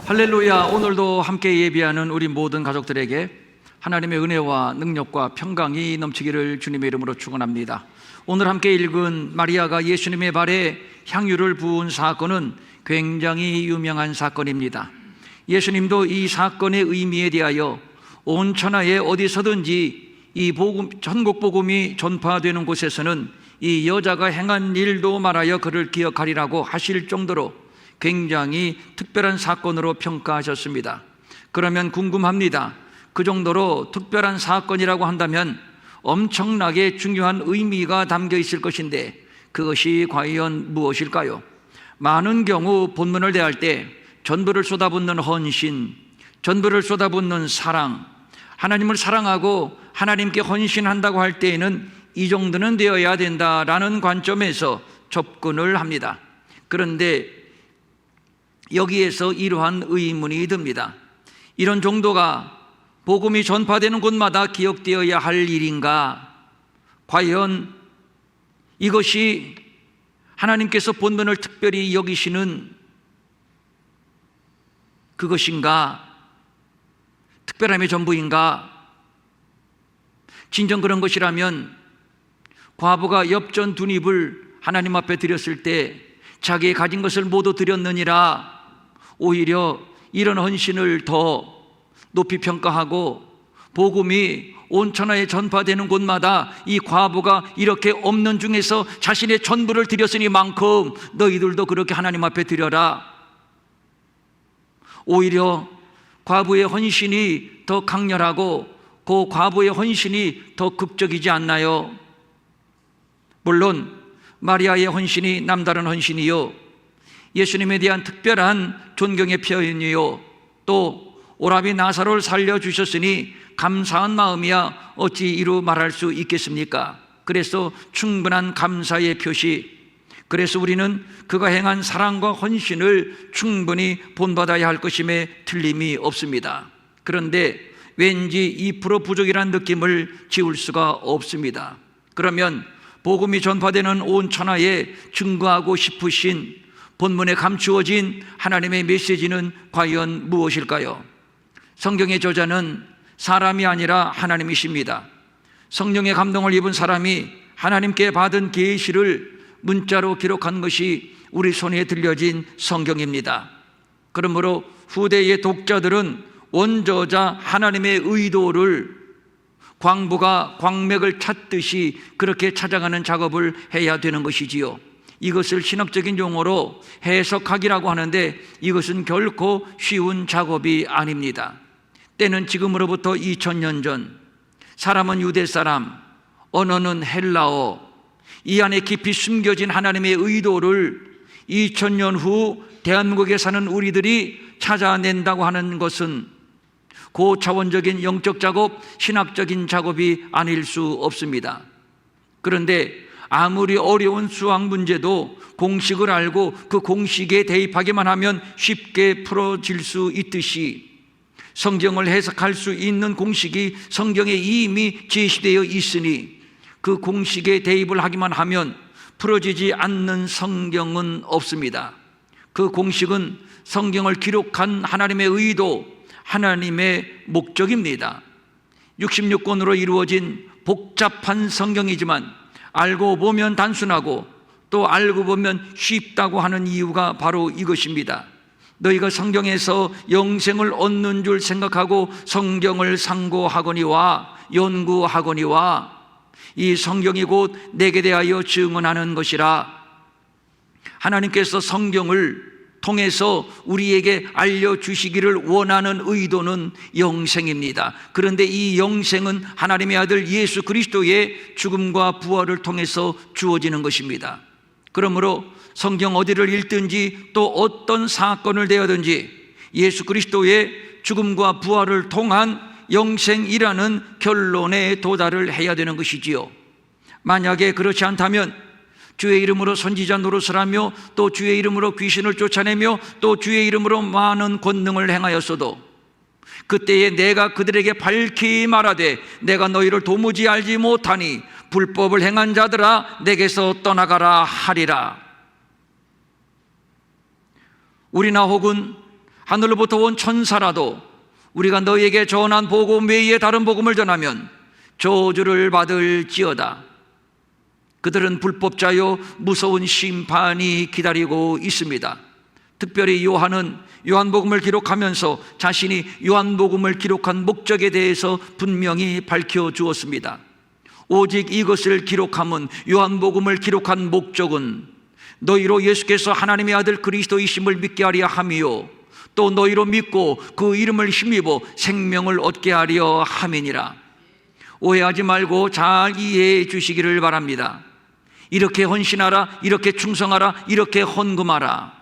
할렐루야. 오늘도 함께 예배하는 우리 모든 가족들에게 하나님의 은혜와 능력과 평강이 넘치기를 주님의 이름으로 축원합니다. 오늘 함께 읽은 마리아가 예수님의 발에 향유를 부은 사건은 굉장히 유명한 사건입니다. 예수님도 이 사건의 의미에 대하여 온 천하에 어디서든지 이 천국 복음이 전파되는 곳에서는 이 여자가 행한 일도 말하여 그를 기억하리라고 하실 정도로 굉장히 특별한 사건으로 평가하셨습니다. 그러면 궁금합니다. 그 정도로 특별한 사건이라고 한다면 엄청나게 중요한 의미가 담겨 있을 것인데 그것이 과연 무엇일까요? 많은 경우 본문을 대할 때 전부를 쏟아붓는 헌신, 전부를 쏟아붓는 사랑, 하나님을 사랑하고 하나님께 헌신한다고 할 때에는 이 정도는 되어야 된다라는 관점에서 접근을 합니다. 그런데 여기에서 이러한 의문이 듭니다. 이런 정도가 복음이 전파되는 곳마다 기억되어야 할 일인가? 과연 이것이 하나님께서 본문을 특별히 여기시는 그것인가? 특별함의 전부인가? 진정 그런 것이라면 과부가 엽전 두 닙을 하나님 앞에 드렸을 때 자기의 가진 것을 모두 드렸느니라 오히려 이런 헌신을 더 높이 평가하고 복음이 온 천하에 전파되는 곳마다 이 과부가 이렇게 없는 중에서 자신의 전부를 드렸으니만큼 너희들도 그렇게 하나님 앞에 드려라. 오히려 과부의 헌신이 더 강렬하고 그 과부의 헌신이 더 극적이지 않나요? 물론 마리아의 헌신이 남다른 헌신이요 예수님에 대한 특별한 존경의 표현이요 또 오라비 나사로를 살려주셨으니 감사한 마음이야 어찌 이루 말할 수 있겠습니까? 그래서 충분한 감사의 표시, 그래서 우리는 그가 행한 사랑과 헌신을 충분히 본받아야 할 것임에 틀림이 없습니다. 그런데 왠지 2% 부족이라는 느낌을 지울 수가 없습니다. 그러면 복음이 전파되는 온 천하에 증거하고 싶으신 본문에 감추어진 하나님의 메시지는 과연 무엇일까요? 성경의 저자는 사람이 아니라 하나님이십니다. 성령의 감동을 입은 사람이 하나님께 받은 계시를 문자로 기록한 것이 우리 손에 들려진 성경입니다. 그러므로 후대의 독자들은 원저자 하나님의 의도를 광부가 광맥을 찾듯이 그렇게 찾아가는 작업을 해야 되는 것이지요. 이것을 신학적인 용어로 해석하기라고 하는데 이것은 결코 쉬운 작업이 아닙니다. 때는 지금으로부터 2000년 전, 사람은 유대 사람, 언어는 헬라어, 이 안에 깊이 숨겨진 하나님의 의도를 2000년 후 대한민국에 사는 우리들이 찾아낸다고 하는 것은 고차원적인 영적 작업, 신학적인 작업이 아닐 수 없습니다. 그런데 아무리 어려운 수학 문제도 공식을 알고 그 공식에 대입하기만 하면 쉽게 풀어질 수 있듯이 성경을 해석할 수 있는 공식이 성경에 이미 제시되어 있으니 그 공식에 대입을 하기만 하면 풀어지지 않는 성경은 없습니다. 그 공식은 성경을 기록한 하나님의 의도, 하나님의 목적입니다. 66권으로 이루어진 복잡한 성경이지만 알고 보면 단순하고 또 알고 보면 쉽다고 하는 이유가 바로 이것입니다. 너희가 성경에서 영생을 얻는 줄 생각하고 성경을 상고하거니와 연구하거니와 이 성경이 곧 내게 대하여 증언하는 것이라. 하나님께서 성경을 통해서 우리에게 알려주시기를 원하는 의도는 영생입니다. 그런데 이 영생은 하나님의 아들 예수 그리스도의 죽음과 부활을 통해서 주어지는 것입니다. 그러므로 성경 어디를 읽든지 또 어떤 사건을 대하든지 예수 그리스도의 죽음과 부활을 통한 영생이라는 결론에 도달을 해야 되는 것이지요. 만약에 그렇지 않다면 주의 이름으로 선지자 노릇을 하며 또 주의 이름으로 귀신을 쫓아내며 또 주의 이름으로 많은 권능을 행하였어도 그때에 내가 그들에게 밝히 말하되 내가 너희를 도무지 알지 못하니 불법을 행한 자들아 내게서 떠나가라 하리라. 우리나 혹은 하늘로부터 온 천사라도 우리가 너희에게 전한 복음 외에 다른 복음을 전하면 저주를 받을지어다. 그들은 불법자요 무서운 심판이 기다리고 있습니다. 특별히 요한은 요한복음을 기록하면서 자신이 요한복음을 기록한 목적에 대해서 분명히 밝혀주었습니다. 오직 이것을 기록함은, 요한복음을 기록한 목적은 너희로 예수께서 하나님의 아들 그리스도이심을 믿게 하려 함이요 또 너희로 믿고 그 이름을 힘입어 생명을 얻게 하려 함이니라. 오해하지 말고 잘 이해해 주시기를 바랍니다. 이렇게 헌신하라, 이렇게 충성하라, 이렇게 헌금하라,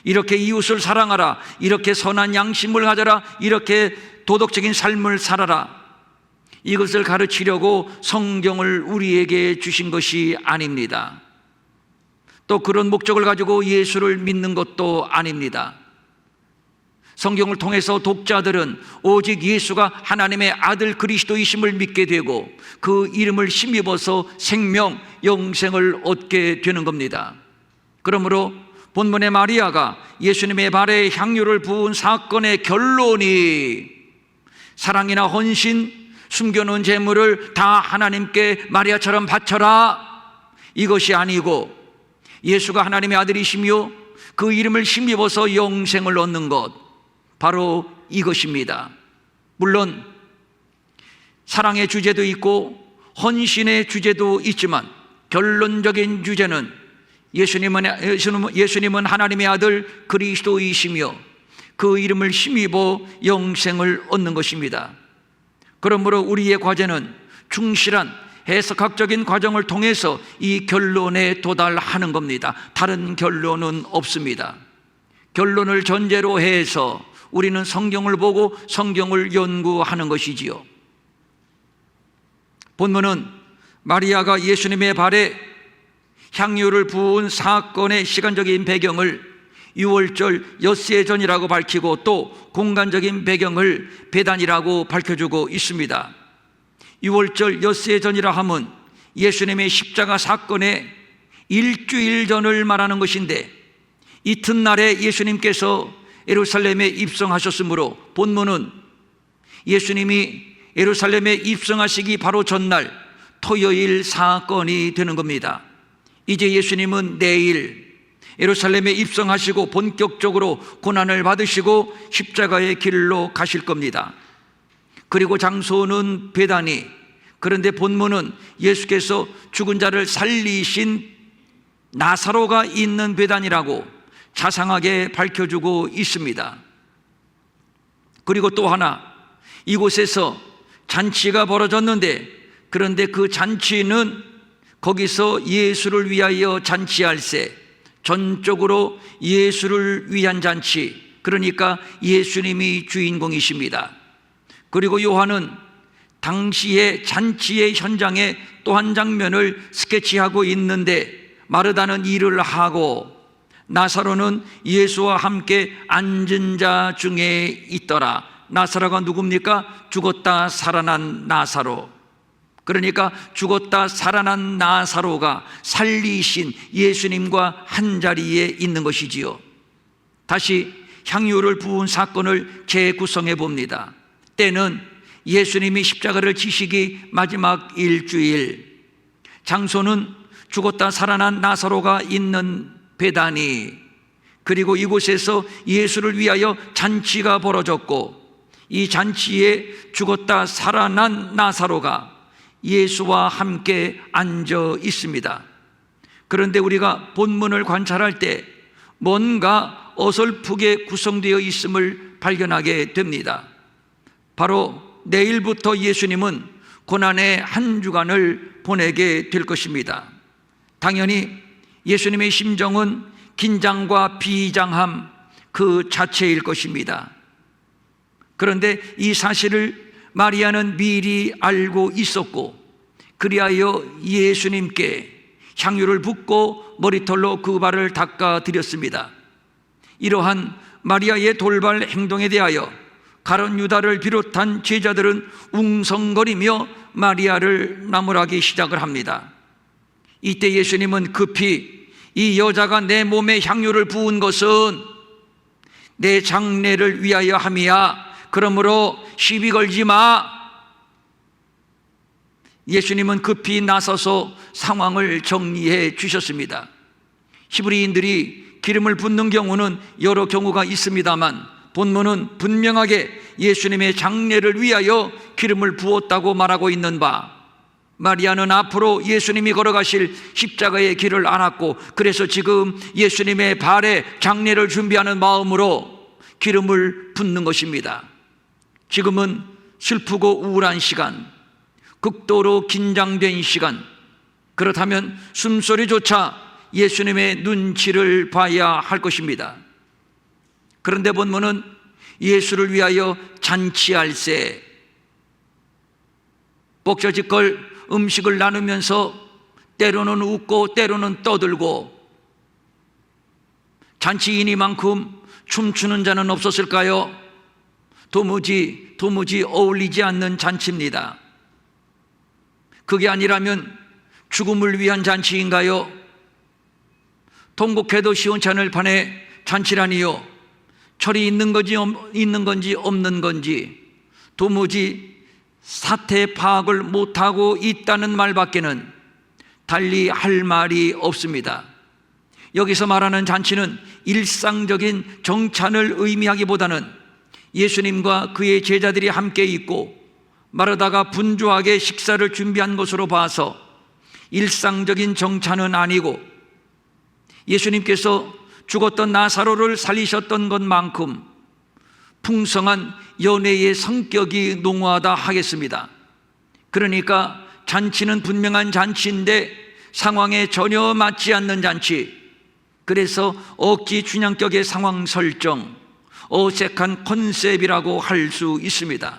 이렇게 이웃을 사랑하라, 이렇게 선한 양심을 가져라, 이렇게 도덕적인 삶을 살아라, 이것을 가르치려고 성경을 우리에게 주신 것이 아닙니다. 또 그런 목적을 가지고 예수를 믿는 것도 아닙니다. 성경을 통해서 독자들은 오직 예수가 하나님의 아들 그리스도이심을 믿게 되고 그 이름을 힘입어서 생명, 영생을 얻게 되는 겁니다. 그러므로 본문의 마리아가 예수님의 발에 향유를 부은 사건의 결론이 사랑이나 헌신, 숨겨놓은 재물을 다 하나님께 마리아처럼 바쳐라, 이것이 아니고 예수가 하나님의 아들이시며 그 이름을 힘입어서 영생을 얻는 것, 바로 이것입니다. 물론 사랑의 주제도 있고 헌신의 주제도 있지만 결론적인 주제는 예수님은 하나님의 아들 그리스도이시며 그 이름을 힘입어 영생을 얻는 것입니다. 그러므로 우리의 과제는 충실한 해석학적인 과정을 통해서 이 결론에 도달하는 겁니다. 다른 결론은 없습니다. 결론을 전제로 해서 우리는 성경을 보고 성경을 연구하는 것이지요. 본문은 마리아가 예수님의 발에 향유를 부은 사건의 시간적인 배경을 유월절 엿새 전이라고 밝히고 또 공간적인 배경을 베단이라고 밝혀주고 있습니다. 유월절 엿새 전이라 함은 예수님의 십자가 사건의 일주일 전을 말하는 것인데, 이튿날에 예수님께서 예루살렘에 입성하셨으므로 본문은 예수님이 예루살렘에 입성하시기 바로 전날 토요일 사건이 되는 겁니다. 이제 예수님은 내일 예루살렘에 입성하시고 본격적으로 고난을 받으시고 십자가의 길로 가실 겁니다. 그리고 장소는 베다니, 그런데 본문은 예수께서 죽은 자를 살리신 나사로가 있는 베다니라고 자상하게 밝혀주고 있습니다. 그리고 또 하나, 이곳에서 잔치가 벌어졌는데, 그런데 그 잔치는 거기서 예수를 위하여 잔치할세, 전적으로 예수를 위한 잔치, 그러니까 예수님이 주인공이십니다. 그리고 요한은 당시의 잔치의 현장에 또 한 장면을 스케치하고 있는데, 마르다는 일을 하고 나사로는 예수와 함께 앉은 자 중에 있더라. 나사로가 누굽니까? 죽었다 살아난 나사로. 그러니까 죽었다 살아난 나사로가 살리신 예수님과 한자리에 있는 것이지요. 다시 향유를 부은 사건을 재구성해 봅니다. 때는 예수님이 십자가를 지시기 마지막 일주일, 장소는 죽었다 살아난 나사로가 있는 베다니, 그리고 이곳에서 예수를 위하여 잔치가 벌어졌고 이 잔치에 죽었다 살아난 나사로가 예수와 함께 앉아 있습니다. 그런데 우리가 본문을 관찰할 때 뭔가 어설프게 구성되어 있음을 발견하게 됩니다. 바로 내일부터 예수님은 고난의 한 주간을 보내게 될 것입니다. 당연히 예수님의 심정은 긴장과 비장함 그 자체일 것입니다. 그런데 이 사실을 마리아는 미리 알고 있었고, 그리하여 예수님께 향유를 붓고 머리털로 그 발을 닦아 드렸습니다. 이러한 마리아의 돌발 행동에 대하여 가룟 유다를 비롯한 제자들은 웅성거리며 마리아를 나무라기 시작을 합니다. 이때 예수님은 급히 이 여자가 내 몸에 향유를 부은 것은 내 장래를 위하여 함이야. 그러므로 시비 걸지 마. 예수님은 급히 나서서 상황을 정리해 주셨습니다. 히브리인들이 기름을 붓는 경우는 여러 경우가 있습니다만 본문은 분명하게 예수님의 장례를 위하여 기름을 부었다고 말하고 있는 바, 마리아는 앞으로 예수님이 걸어가실 십자가의 길을 알았고, 그래서 지금 예수님의 발에 장례를 준비하는 마음으로 기름을 붓는 것입니다. 지금은 슬프고 우울한 시간, 극도로 긴장된 시간, 그렇다면 숨소리조차 예수님의 눈치를 봐야 할 것입니다. 그런데 본문은 예수를 위하여 잔치할세, 복저짓걸 음식을 나누면서 때로는 웃고 때로는 떠들고, 잔치이니만큼 춤추는 자는 없었을까요? 도무지 어울리지 않는 잔치입니다. 그게 아니라면 죽음을 위한 잔치인가요? 통곡해도 시원찮을 판에 잔치라니요. 철이 있는 건지 없는 건지 도무지 사태 파악을 못하고 있다는 말밖에는 달리 할 말이 없습니다. 여기서 말하는 잔치는 일상적인 정찬을 의미하기보다는 예수님과 그의 제자들이 함께 있고 마르다가 분주하게 식사를 준비한 것으로 봐서 일상적인 정찬은 아니고, 예수님께서 죽었던 나사로를 살리셨던 것만큼 풍성한 연회의 성격이 농후하다 하겠습니다. 그러니까 잔치는 분명한 잔치인데 상황에 전혀 맞지 않는 잔치, 그래서 억지 춘향격의 상황 설정, 어색한 컨셉이라고 할 수 있습니다.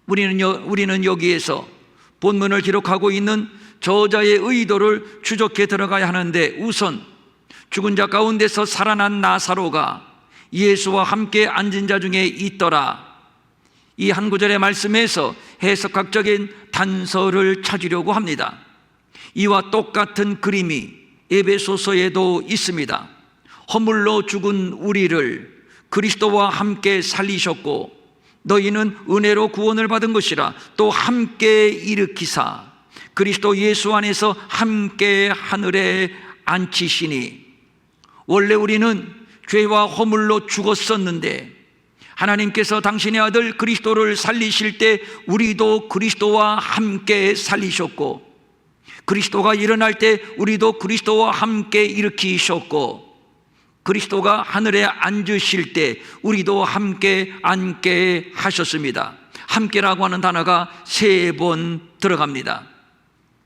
우리는 여기에서 본문을 기록하고 있는 저자의 의도를 추적해 들어가야 하는데, 우선 죽은 자 가운데서 살아난 나사로가 예수와 함께 앉은 자 중에 있더라, 이 한 구절의 말씀에서 해석학적인 단서를 찾으려고 합니다. 이와 똑같은 그림이 에베소서에도 있습니다. 허물로 죽은 우리를 그리스도와 함께 살리셨고 너희는 은혜로 구원을 받은 것이라 또 함께 일으키사 그리스도 예수 안에서 함께 하늘에 앉히시니, 원래 우리는 죄와 허물로 죽었었는데 하나님께서 당신의 아들 그리스도를 살리실 때 우리도 그리스도와 함께 살리셨고, 그리스도가 일어날 때 우리도 그리스도와 함께 일으키셨고, 그리스도가 하늘에 앉으실 때 우리도 함께 앉게 하셨습니다. 함께라고 하는 단어가 3번 들어갑니다.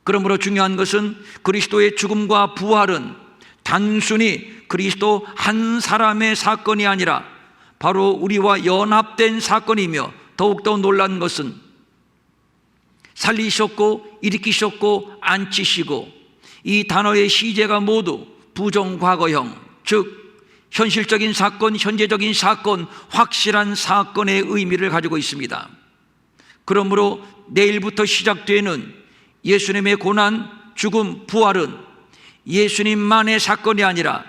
그러므로 중요한 것은 그리스도의 죽음과 부활은 단순히 그리스도 한 사람의 사건이 아니라 바로 우리와 연합된 사건이며, 더욱더 놀란 것은 살리셨고 일으키셨고 앉히시고, 이 단어의 시제가 모두 부정과거형, 즉 현실적인 사건, 현재적인 사건, 확실한 사건의 의미를 가지고 있습니다. 그러므로 내일부터 시작되는 예수님의 고난, 죽음, 부활은 예수님만의 사건이 아니라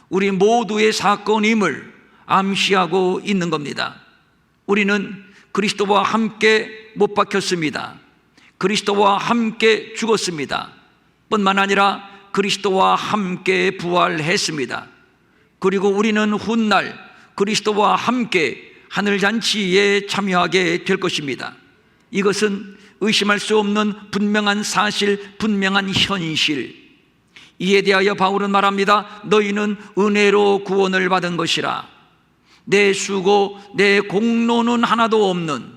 우리 모두의 사건임을 암시하고 있는 겁니다. 우리는 그리스도와 함께 못 박혔습니다. 그리스도와 함께 죽었습니다. 뿐만 아니라 그리스도와 함께 부활했습니다. 그리고 우리는 훗날 그리스도와 함께 하늘잔치에 참여하게 될 것입니다. 이것은 의심할 수 없는 분명한 사실, 분명한 현실. 이에 대하여 바울은 말합니다. 너희는 은혜로 구원을 받은 것이라. 내 수고, 내 공로는 하나도 없는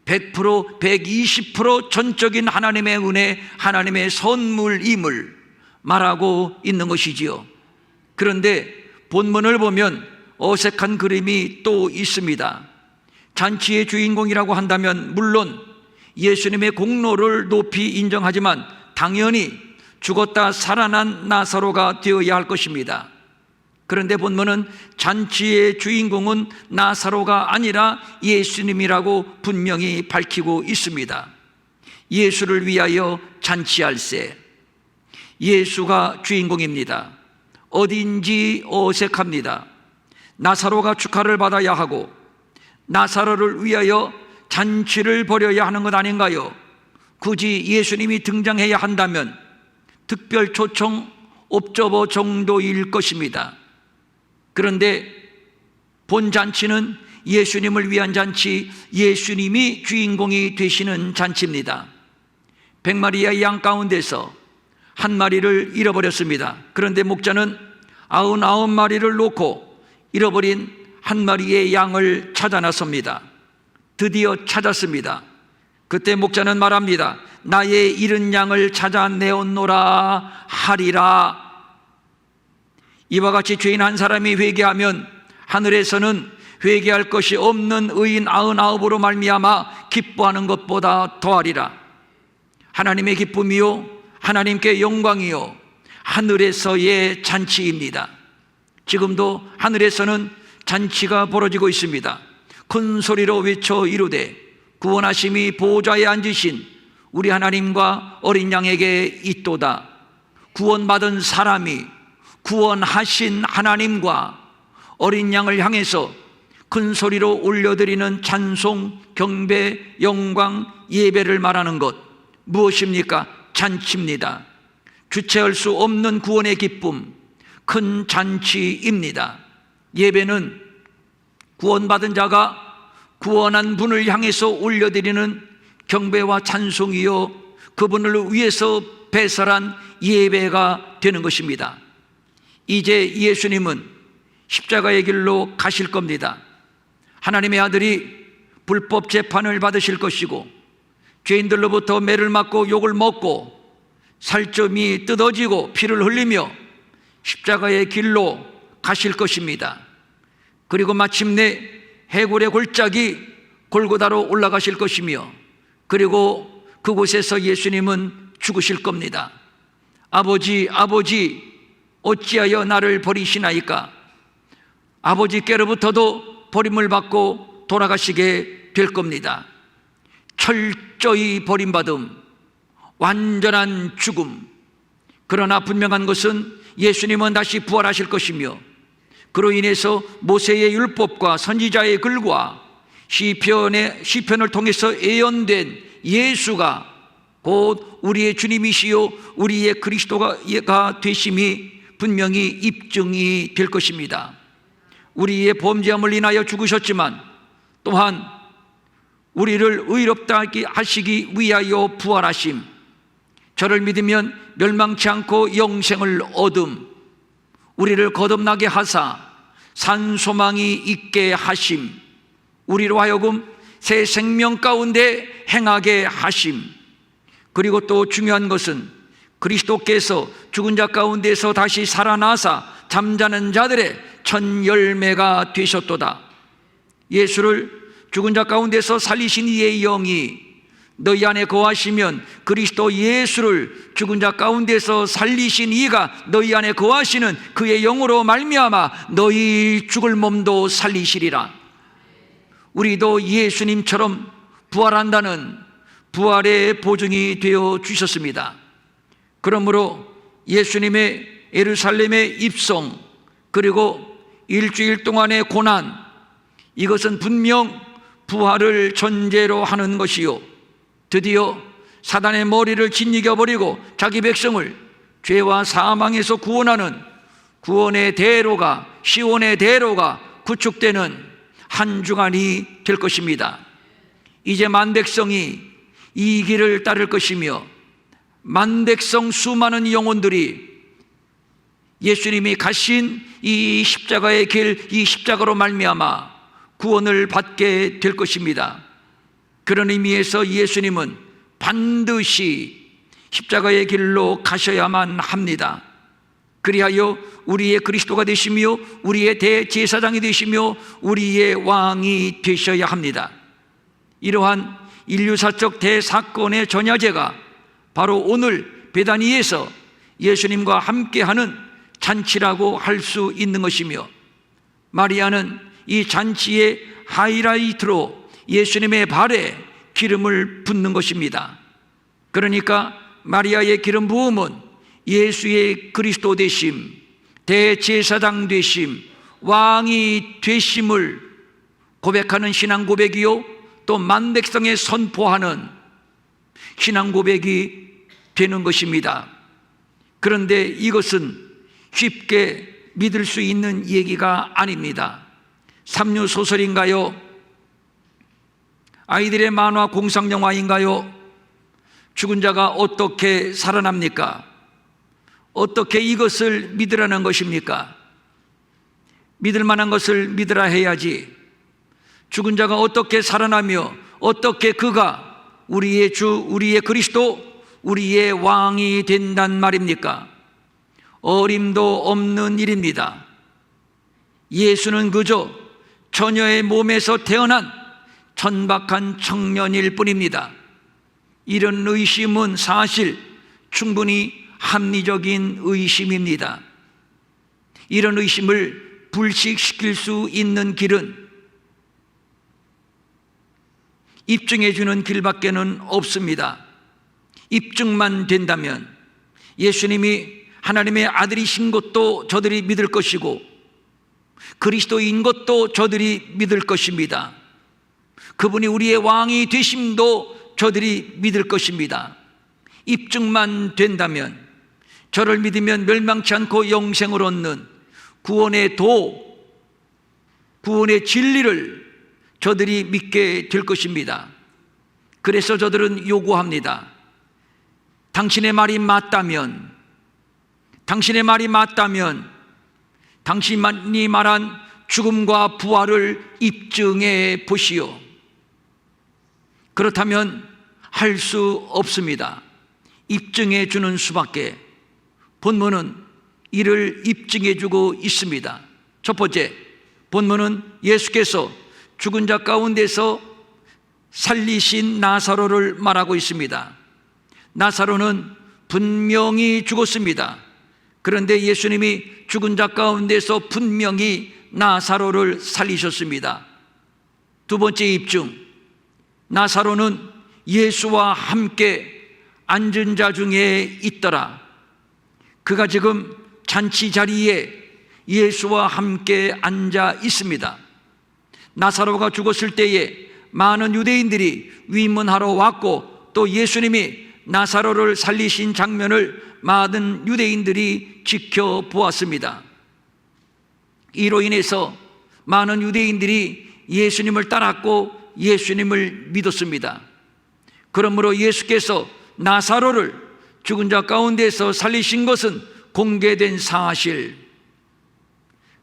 100%, 120% 전적인 하나님의 은혜, 하나님의 선물임을 말하고 있는 것이지요. 그런데 본문을 보면 어색한 그림이 또 있습니다. 잔치의 주인공이라고 한다면 물론 예수님의 공로를 높이 인정하지만 당연히 죽었다 살아난 나사로가 되어야 할 것입니다. 그런데 본문은 잔치의 주인공은 나사로가 아니라 예수님이라고 분명히 밝히고 있습니다. 예수를 위하여 잔치할세, 예수가 주인공입니다. 어딘지 어색합니다. 나사로가 축하를 받아야 하고 나사로를 위하여 잔치를 벌여야 하는 것 아닌가요? 굳이 예수님이 등장해야 한다면 특별 초청 옵저버 정도일 것입니다. 그런데 본 잔치는 예수님을 위한 잔치, 예수님이 주인공이 되시는 잔치입니다. 100마리의 양 가운데서 한 마리를 잃어버렸습니다. 그런데 목자는 99마리를 놓고 잃어버린 한 마리의 양을 찾아 나섭니다. 드디어 찾았습니다. 그때 목자는 말합니다. 나의 잃은 양을 찾아내었노라 하리라. 이와 같이 죄인 한 사람이 회개하면 하늘에서는 회개할 것이 없는 의인 99으로 말미암아 기뻐하는 것보다 더하리라. 하나님의 기쁨이요 하나님께 영광이요 하늘에서의 잔치입니다. 지금도 하늘에서는 잔치가 벌어지고 있습니다. 큰 소리로 외쳐 이르되 구원하심이 보좌에 앉으신 우리 하나님과 어린 양에게 있도다. 구원받은 사람이 구원하신 하나님과 어린 양을 향해서 큰 소리로 올려드리는 찬송, 경배, 영광, 예배를 말하는 것 무엇입니까? 잔치입니다. 주체할 수 없는 구원의 기쁨, 큰 잔치입니다. 예배는 구원받은 자가 구원한 분을 향해서 올려드리는 경배와 찬송이요 그분을 위해서 배설한 예배가 되는 것입니다. 이제 예수님은 십자가의 길로 가실 겁니다. 하나님의 아들이 불법 재판을 받으실 것이고 죄인들로부터 매를 맞고 욕을 먹고 살점이 뜯어지고 피를 흘리며 십자가의 길로 가실 것입니다. 그리고 마침내 해골의 골짜기 골고다로 올라가실 것이며 그리고 그곳에서 예수님은 죽으실 겁니다. 아버지, 아버지, 어찌하여 나를 버리시나이까? 아버지께로부터도 버림을 받고 돌아가시게 될 겁니다. 철저히 버림받음, 완전한 죽음. 그러나 분명한 것은 예수님은 다시 부활하실 것이며 그로 인해서 모세의 율법과 선지자의 글과 시편을 통해서 예언된 예수가 곧 우리의 주님이시요 우리의 그리스도가 되심이 분명히 입증이 될 것입니다. 우리의 범죄함을 인하여 죽으셨지만 또한 우리를 의롭다 하시기 위하여 부활하심, 저를 믿으면 멸망치 않고 영생을 얻음, 우리를 거듭나게 하사 산소망이 있게 하심, 우리로 하여금 새 생명 가운데 행하게 하심. 그리고 또 중요한 것은 그리스도께서 죽은 자 가운데서 다시 살아나사 잠자는 자들의 첫 열매가 되셨도다. 예수를 죽은 자 가운데서 살리신 이의 영이 너희 안에 거하시면 그리스도 예수를 죽은 자 가운데서 살리신 이가 너희 안에 거하시는 그의 영으로 말미암아 너희 죽을 몸도 살리시리라. 우리도 예수님처럼 부활한다는 부활의 보증이 되어 주셨습니다. 그러므로 예수님의 예루살렘의 입성 그리고 일주일 동안의 고난, 이것은 분명 부활을 전제로 하는 것이요 드디어 사단의 머리를 짓이겨버리고 자기 백성을 죄와 사망에서 구원하는 구원의 대로가, 시온의 대로가 구축되는 한 주간이 될 것입니다. 이제 만백성이 이 길을 따를 것이며 만백성 수많은 영혼들이 예수님이 가신 이 십자가의 길, 이 십자가로 말미암아 구원을 받게 될 것입니다. 그런 의미에서 예수님은 반드시 십자가의 길로 가셔야만 합니다. 그리하여 우리의 그리스도가 되시며 우리의 대제사장이 되시며 우리의 왕이 되셔야 합니다. 이러한 인류사적 대사건의 전야제가 바로 오늘 베다니에서 예수님과 함께하는 잔치라고 할 수 있는 것이며 마리아는 이 잔치의 하이라이트로 예수님의 발에 기름을 붓는 것입니다. 그러니까 마리아의 기름 부음은 예수의 그리스도 되심, 대제사장 되심, 왕이 되심을 고백하는 신앙 고백이요, 또 만백성에 선포하는 신앙 고백이 되는 것입니다. 그런데 이것은 쉽게 믿을 수 있는 얘기가 아닙니다. 삼류소설인가요? 아이들의 만화 공상영화인가요? 죽은 자가 어떻게 살아납니까? 어떻게 이것을 믿으라는 것입니까? 믿을 만한 것을 믿으라 해야지, 죽은 자가 어떻게 살아나며 어떻게 그가 우리의 주, 우리의 그리스도, 우리의 왕이 된단 말입니까? 어림도 없는 일입니다. 예수는 그저 처녀의 몸에서 태어난 천박한 청년일 뿐입니다. 이런 의심은 사실 충분히 합리적인 의심입니다. 이런 의심을 불식시킬 수 있는 길은 입증해 주는 길밖에는 없습니다. 입증만 된다면 예수님이 하나님의 아들이신 것도 저들이 믿을 것이고 그리스도인 것도 저들이 믿을 것입니다. 그분이 우리의 왕이 되심도 저들이 믿을 것입니다. 입증만 된다면, 저를 믿으면 멸망치 않고 영생을 얻는 구원의 도, 구원의 진리를 저들이 믿게 될 것입니다. 그래서 저들은 요구합니다. 당신의 말이 맞다면, 당신의 말이 맞다면 당신이 말한 죽음과 부활을 입증해 보시오. 그렇다면 할 수 없습니다. 입증해 주는 수밖에. 본문은 이를 입증해 주고 있습니다. 첫 번째, 본문은 예수께서 죽은 자 가운데서 살리신 나사로를 말하고 있습니다. 나사로는 분명히 죽었습니다. 그런데 예수님이 죽은 자 가운데서 분명히 나사로를 살리셨습니다. 두 번째 입증, 나사로는 예수와 함께 앉은 자 중에 있더라. 그가 지금 잔치 자리에 예수와 함께 앉아 있습니다. 나사로가 죽었을 때에 많은 유대인들이 위문하러 왔고, 또 예수님이 나사로를 살리신 장면을 많은 유대인들이 지켜보았습니다. 이로 인해서 많은 유대인들이 예수님을 따랐고 예수님을 믿었습니다. 그러므로 예수께서 나사로를 죽은 자 가운데서 살리신 것은 공개된 사실,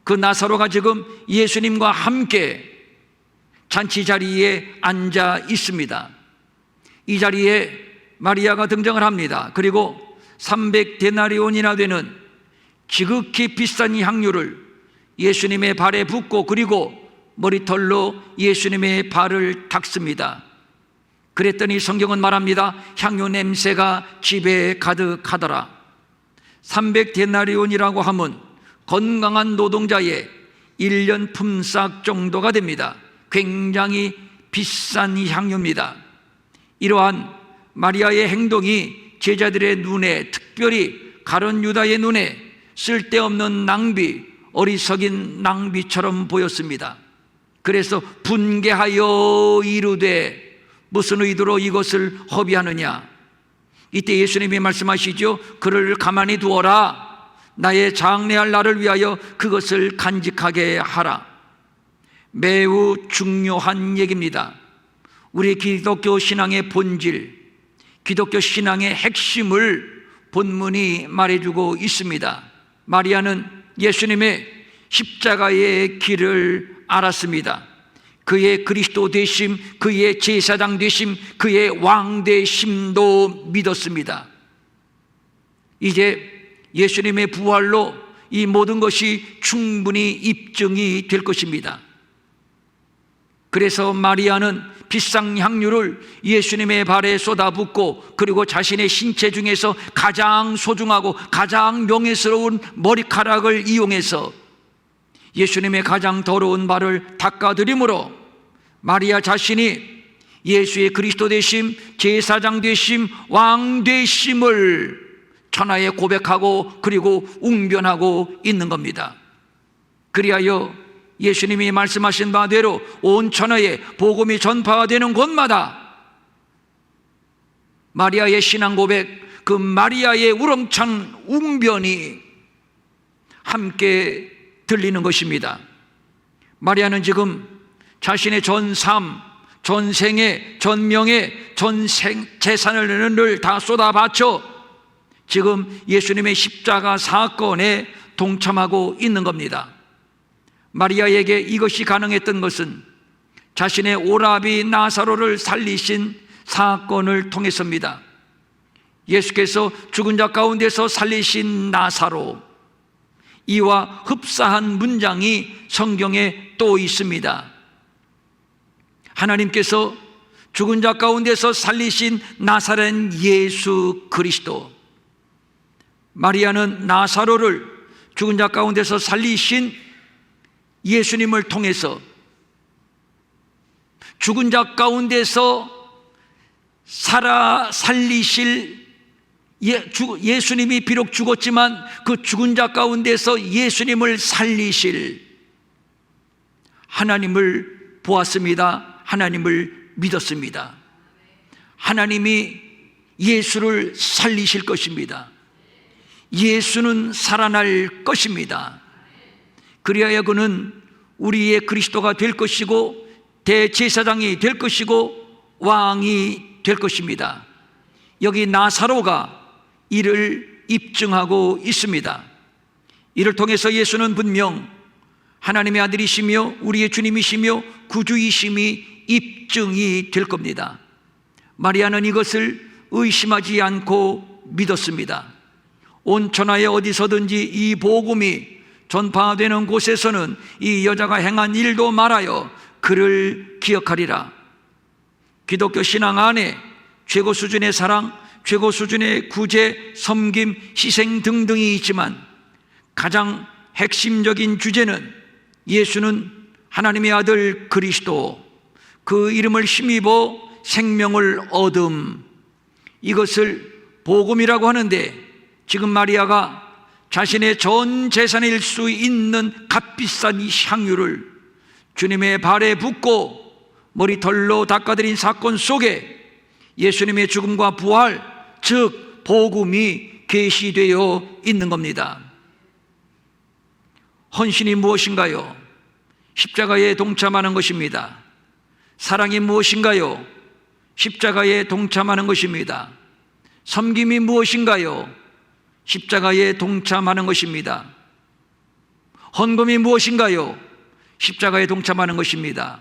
그 나사로가 지금 예수님과 함께 잔치 자리에 앉아 있습니다. 이 자리에 마리아가 등장을 합니다. 그리고 300데나리온이나 되는 지극히 비싼 향유를 예수님의 발에 붓고, 그리고 머리털로 예수님의 발을 닦습니다. 그랬더니 성경은 말합니다. 향유 냄새가 집에 가득하더라. 300데나리온이라고 하면 건강한 노동자의 1년 품삯 정도가 됩니다. 굉장히 비싼 향유입니다. 이러한 마리아의 행동이 제자들의 눈에, 특별히 가룟 유다의 눈에 쓸데없는 낭비, 어리석인 낭비처럼 보였습니다. 그래서 분개하여 이르되 무슨 의도로 이것을 허비하느냐. 이때 예수님이 말씀하시죠. 그를 가만히 두어라. 나의 장래할 날을 위하여 그것을 간직하게 하라. 매우 중요한 얘기입니다. 우리 기독교 신앙의 본질, 기독교 신앙의 핵심을 본문이 말해주고 있습니다. 마리아는 예수님의 십자가의 길을 알았습니다. 그의 그리스도 되심, 그의 제사장 되심, 그의 왕 되심도 믿었습니다. 이제 예수님의 부활로 이 모든 것이 충분히 입증이 될 것입니다. 그래서 마리아는 비싼 향유를 예수님의 발에 쏟아붓고, 그리고 자신의 신체 중에서 가장 소중하고 가장 명예스러운 머리카락을 이용해서 예수님의 가장 더러운 발을 닦아드림으로 마리아 자신이 예수의 그리스도 되심, 제사장 되심, 왕 되심을 천하에 고백하고 그리고 웅변하고 있는 겁니다. 그리하여 예수님이 말씀하신 바대로 온 천하에 복음이 전파되는 곳마다 마리아의 신앙 고백, 그 마리아의 우렁찬 웅변이 함께 들리는 것입니다. 마리아는 지금 자신의 전 삶, 전 생애, 전 명예, 전 재산을 다 쏟아 바쳐 지금 예수님의 십자가 사건에 동참하고 있는 겁니다. 마리아에게 이것이 가능했던 것은 자신의 오라비 나사로를 살리신 사건을 통해서입니다. 예수께서 죽은 자 가운데서 살리신 나사로, 이와 흡사한 문장이 성경에 또 있습니다. 하나님께서 죽은 자 가운데서 살리신 나사렛 예수 그리스도, 마리아는 나사로를 죽은 자 가운데서 살리신 예수님을 통해서 죽은 자 가운데서 살리실 예수님이 비록 죽었지만 그 죽은 자 가운데서 예수님을 살리실 하나님을 보았습니다. 하나님을 믿었습니다. 하나님이 예수를 살리실 것입니다. 예수는 살아날 것입니다. 그리하여 그는 우리의 그리스도가 될 것이고 대제사장이 될 것이고 왕이 될 것입니다. 여기 나사로가 이를 입증하고 있습니다. 이를 통해서 예수는 분명 하나님의 아들이시며 우리의 주님이시며 구주이심이 입증이 될 겁니다. 마리아는 이것을 의심하지 않고 믿었습니다. 온 천하에 어디서든지 이 복음이 전파되는 곳에서는 이 여자가 행한 일도 말하여 그를 기억하리라. 기독교 신앙 안에 최고 수준의 사랑, 최고 수준의 구제, 섬김, 희생 등등이 있지만 가장 핵심적인 주제는 예수는 하나님의 아들 그리스도, 그 이름을 힘입어 생명을 얻음, 이것을 복음이라고 하는데, 지금 마리아가 자신의 전 재산일 수 있는 값비싼 이 향유를 주님의 발에 붓고 머리털로 닦아드린 사건 속에 예수님의 죽음과 부활, 즉 복음이 계시되어 있는 겁니다. 헌신이 무엇인가요? 십자가에 동참하는 것입니다. 사랑이 무엇인가요? 십자가에 동참하는 것입니다. 섬김이 무엇인가요? 십자가에 동참하는 것입니다. 헌금이 무엇인가요? 십자가에 동참하는 것입니다.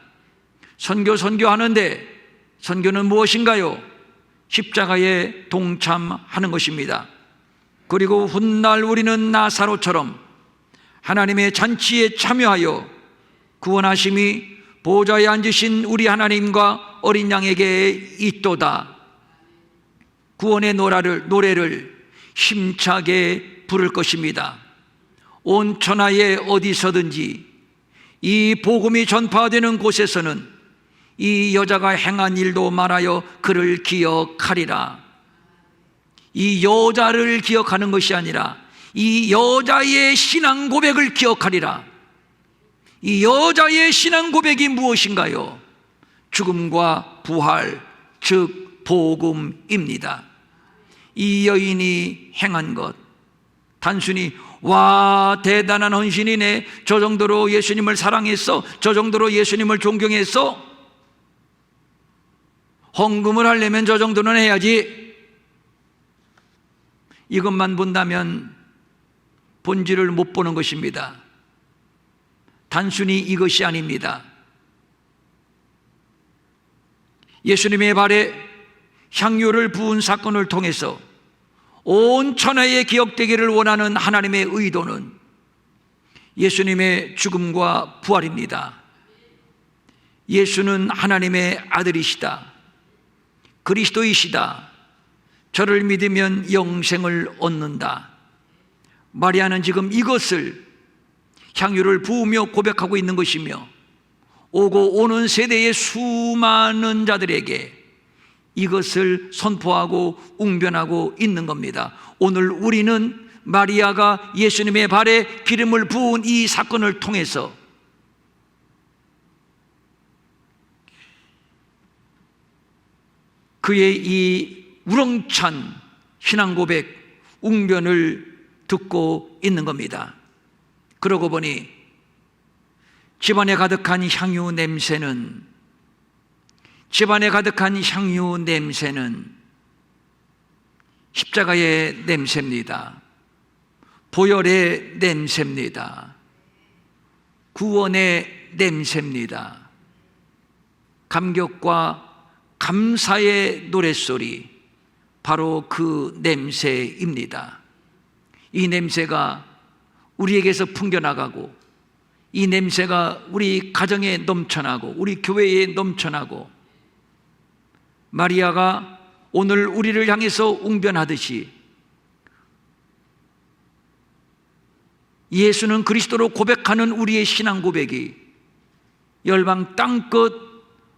선교하는데 선교는 무엇인가요? 십자가에 동참하는 것입니다. 그리고 훗날 우리는 나사로처럼 하나님의 잔치에 참여하여 구원하심이 보좌에 앉으신 우리 하나님과 어린 양에게 있도다. 구원의 노래를 힘차게 부를 것입니다. 온 천하에 어디서든지 이 복음이 전파되는 곳에서는 이 여자가 행한 일도 말하여 그를 기억하리라. 이 여자를 기억하는 것이 아니라 이 여자의 신앙 고백을 기억하리라. 이 여자의 신앙 고백이 무엇인가요? 죽음과 부활, 즉 복음입니다. 이 여인이 행한 것, 단순히 와 대단한 헌신이네, 저 정도로 예수님을 사랑했어, 저 정도로 예수님을 존경했어, 헌금을 하려면 저 정도는 해야지, 이것만 본다면 본질을 못 보는 것입니다. 단순히 이것이 아닙니다. 예수님의 발에 향유를 부은 사건을 통해서 온 천하에 기억되기를 원하는 하나님의 의도는 예수님의 죽음과 부활입니다. 예수는 하나님의 아들이시다, 그리스도이시다, 저를 믿으면 영생을 얻는다. 마리아는 지금 이것을 향유를 부으며 고백하고 있는 것이며 오고 오는 세대의 수많은 자들에게 이것을 선포하고 웅변하고 있는 겁니다. 오늘 우리는 마리아가 예수님의 발에 기름을 부은 이 사건을 통해서 그의 이 우렁찬 신앙 고백, 웅변을 듣고 있는 겁니다. 그러고 보니 집안에 가득한 향유 냄새는 십자가의 냄새입니다. 보혈의 냄새입니다. 구원의 냄새입니다. 감격과 감사의 노랫소리, 바로 그 냄새입니다. 이 냄새가 우리에게서 풍겨나가고, 이 냄새가 우리 가정에 넘쳐나고, 우리 교회에 넘쳐나고, 마리아가 오늘 우리를 향해서 웅변하듯이 예수는 그리스도로 고백하는 우리의 신앙 고백이 열방 땅끝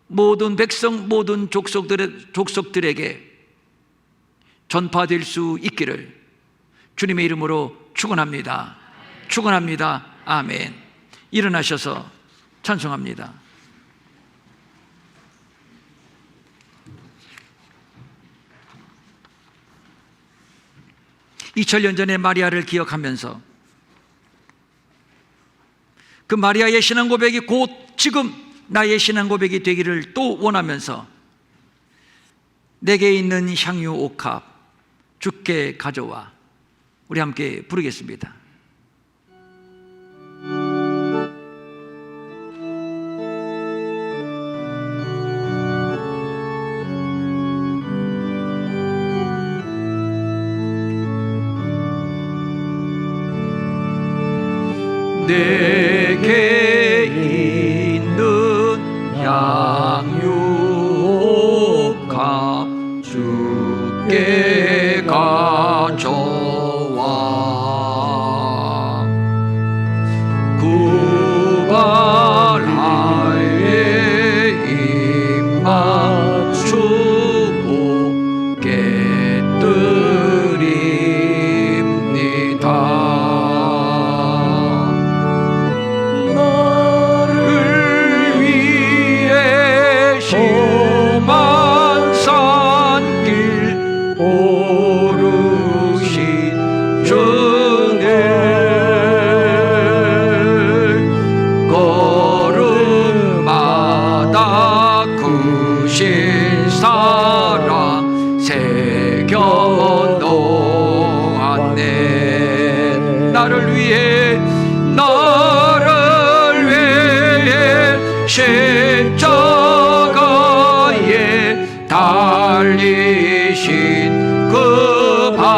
모든 백성, 모든 족속들에게 전파될 수 있기를 주님의 이름으로 축원합니다. 축원합니다. 아멘. 일어나셔서 찬송합니다. 2000년 전의 마리아를 기억하면서 그 마리아의 신앙 고백이 곧 지금 나의 신앙 고백이 되기를 또 원하면서 내게 있는 향유 옥합 주께 가져와, 우리 함께 부르겠습니다. 내게 있는 향유옥합 주께 가져와, 구발하에 입 맞추고 깨뜨립니다. 십자가에 달리신 그 발,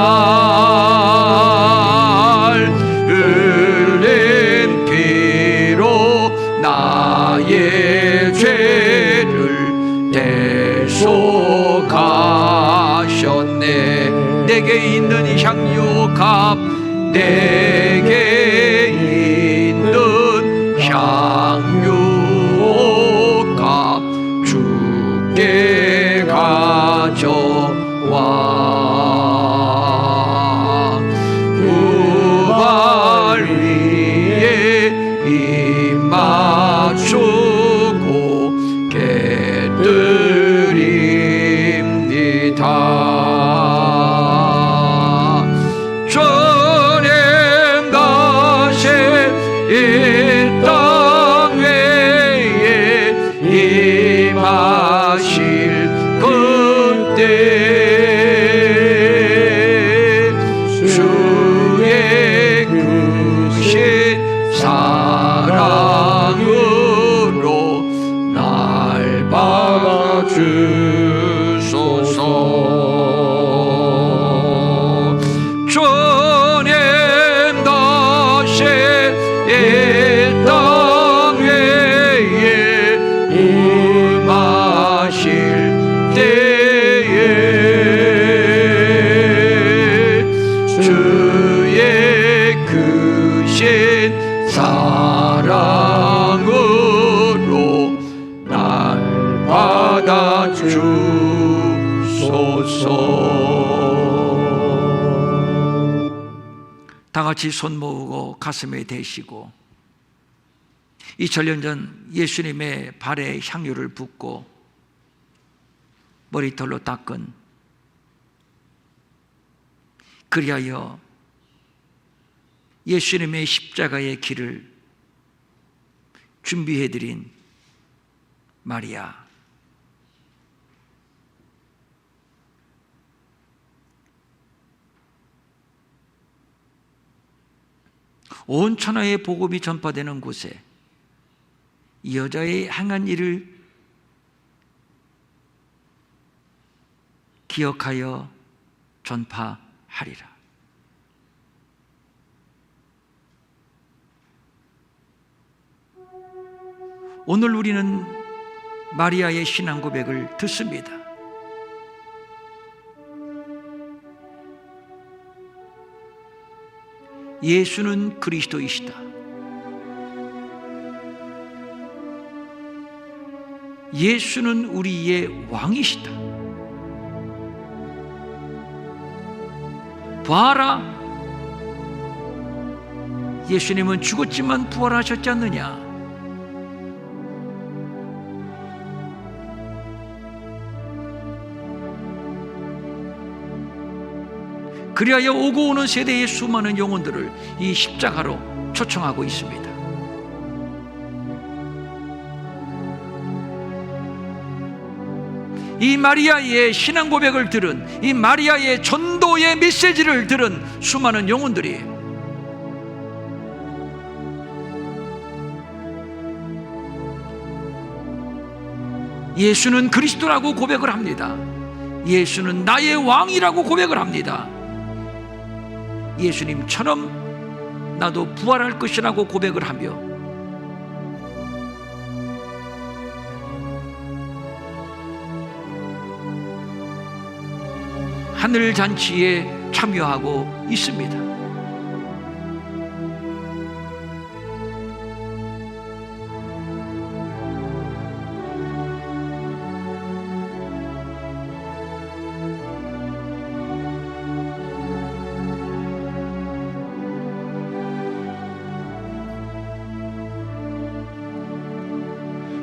흘린 피로 나의 죄를 대속하셨네. 내게 있는 향유값, 내게 있는 향유값 주께 가져와, 구발 위에 입 맞추고 깨뜨립니다. 주의 크신 사랑으로 날 받아주소서. 주님 다시 이 땅 위에 임하실 때에 주의 크신 사랑으로 날 받아주소서. 다 같이 손 모으고 가슴에 대시고 2000년 전 예수님의 발에 향유를 붓고 머리털로 닦은, 그리하여 예수님의 십자가의 길을 준비해드린 마리아. 온 천하의 복음이 전파되는 곳에 이 여자의 행한 일을 기억하여 전파하리라. 오늘 우리는 마리아의 신앙 고백을 듣습니다. 예수는 그리스도이시다. 예수는 우리의 왕이시다. 봐라, 예수님은 죽었지만 부활하셨지 않느냐? 그리하여 오고 오는 세대의 수많은 영혼들을 이 십자가로 초청하고 있습니다. 이 마리아의 신앙 고백을 들은, 이 마리아의 전도의 메시지를 들은 수많은 영혼들이 예수는 그리스도라고 고백을 합니다. 예수는 나의 왕이라고 고백을 합니다. 예수님처럼 나도 부활할 것이라고 고백을 하며 하늘 잔치에 참여하고 있습니다.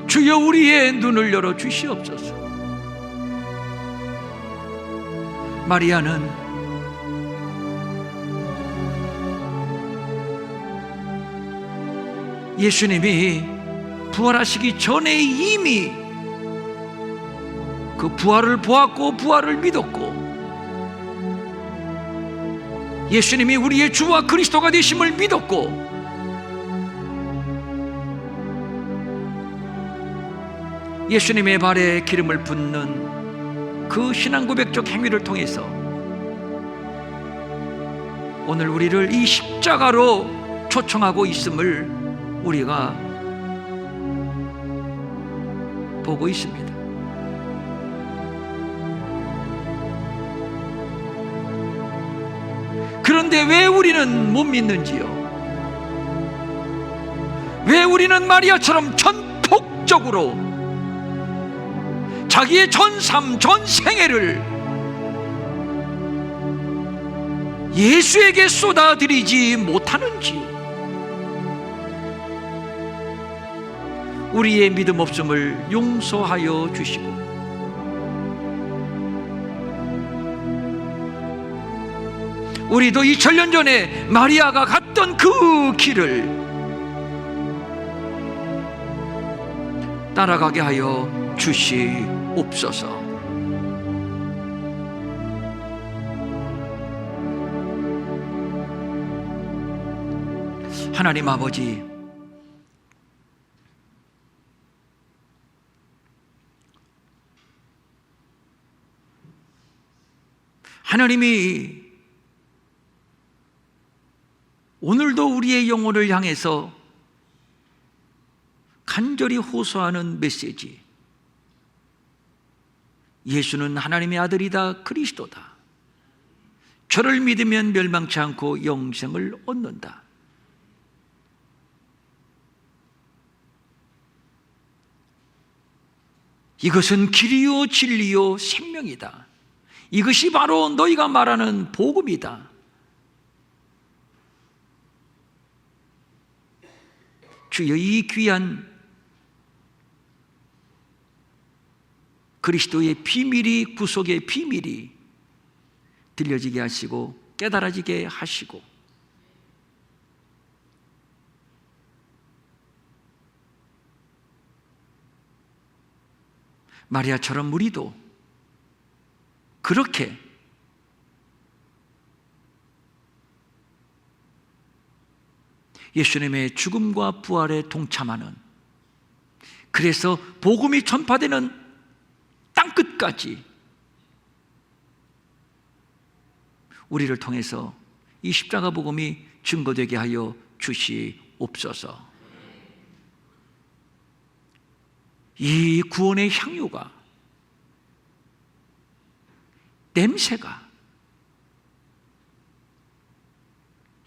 주여 우리의 눈을 열어 주시옵소서. 마리아는 예수님이 부활하시기 전에 이미 그 부활을 보았고 부활을 믿었고, 예수님이 우리의 주와 그리스도가 되심을 믿었고, 예수님의 발에 기름을 붓는 그 신앙 고백적 행위를 통해서 오늘 우리를 이 십자가로 초청하고 있음을 우리가 보고 있습니다. 그런데 왜 우리는 못 믿는지요? 왜 우리는 마리아처럼 전폭적으로 자기의 전삶, 전생애를 예수에게 쏟아들이지 못하는지, 우리의 믿음 없음을 용서하여 주시고 우리도 2000년 전에 마리아가 갔던 그 길을 따라가게 하여 주시옵소서. 하나님 아버지, 하나님이 오늘도 우리의 영혼을 향해서 간절히 호소하는 메시지, 예수는 하나님의 아들이다, 그리스도다, 저를 믿으면 멸망치 않고 영생을 얻는다. 이것은 길이요 진리요 생명이다. 이것이 바로 너희가 말하는 복음이다. 주여 이 귀한 그리스도의 비밀이, 구속의 비밀이 들려지게 하시고 깨달아지게 하시고, 마리아처럼 우리도 그렇게 예수님의 죽음과 부활에 동참하는, 그래서 복음이 전파되는 땅끝까지 우리를 통해서 이 십자가 복음이 증거되게 하여 주시옵소서. 이 구원의 향유가, 냄새가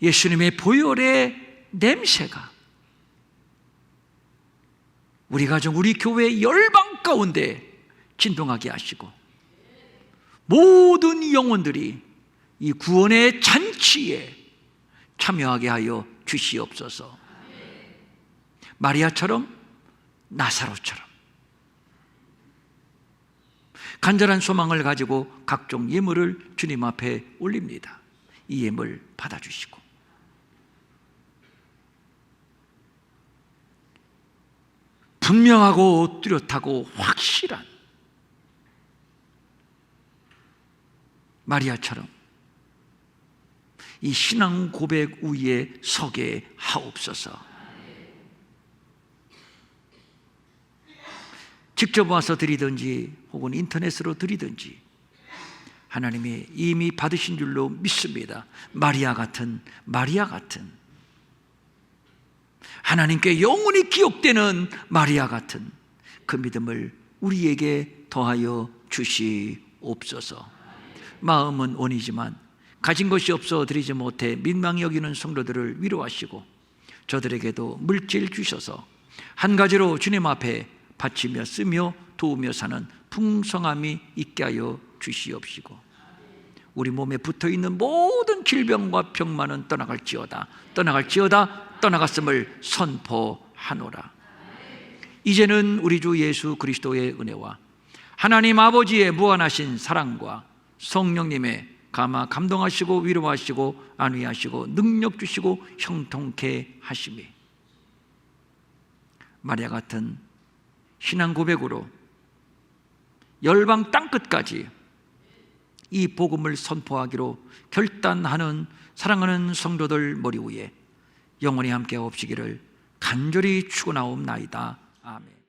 예수님의 보혈의 냄새가 우리 가정, 우리 교회 열방 가운데 진동하게 하시고, 모든 영혼들이 이 구원의 잔치에 참여하게 하여 주시옵소서. 마리아처럼, 나사로처럼 간절한 소망을 가지고 각종 예물을 주님 앞에 올립니다. 이 예물 받아주시고, 분명하고 뚜렷하고 확실한 마리아처럼 이 신앙 고백 위에 서게 하옵소서. 직접 와서 드리든지 혹은 인터넷으로 드리든지 하나님이 이미 받으신 줄로 믿습니다. 마리아 같은 하나님께 영원히 기억되는 마리아 같은 그 믿음을 우리에게 더하여 주시옵소서. 마음은 원이지만 가진 것이 없어 드리지 못해 민망히 여기는 성도들을 위로하시고, 저들에게도 물질 주셔서 한 가지로 주님 앞에 바치며 쓰며 도우며 사는 풍성함이 있게 하여 주시옵시고, 우리 몸에 붙어있는 모든 질병과 병만은 떠나갈지어다, 떠나갔음을 선포하노라. 이제는 우리 주 예수 그리스도의 은혜와 하나님 아버지의 무한하신 사랑과 성령님의 감동하시고 위로하시고 안위하시고 능력 주시고 형통케 하심이, 마리아 같은 신앙 고백으로 열방 땅끝까지 이 복음을 선포하기로 결단하는 사랑하는 성도들 머리 위에 영원히 함께 없으기를 간절히 축원하옵나이다. 아멘.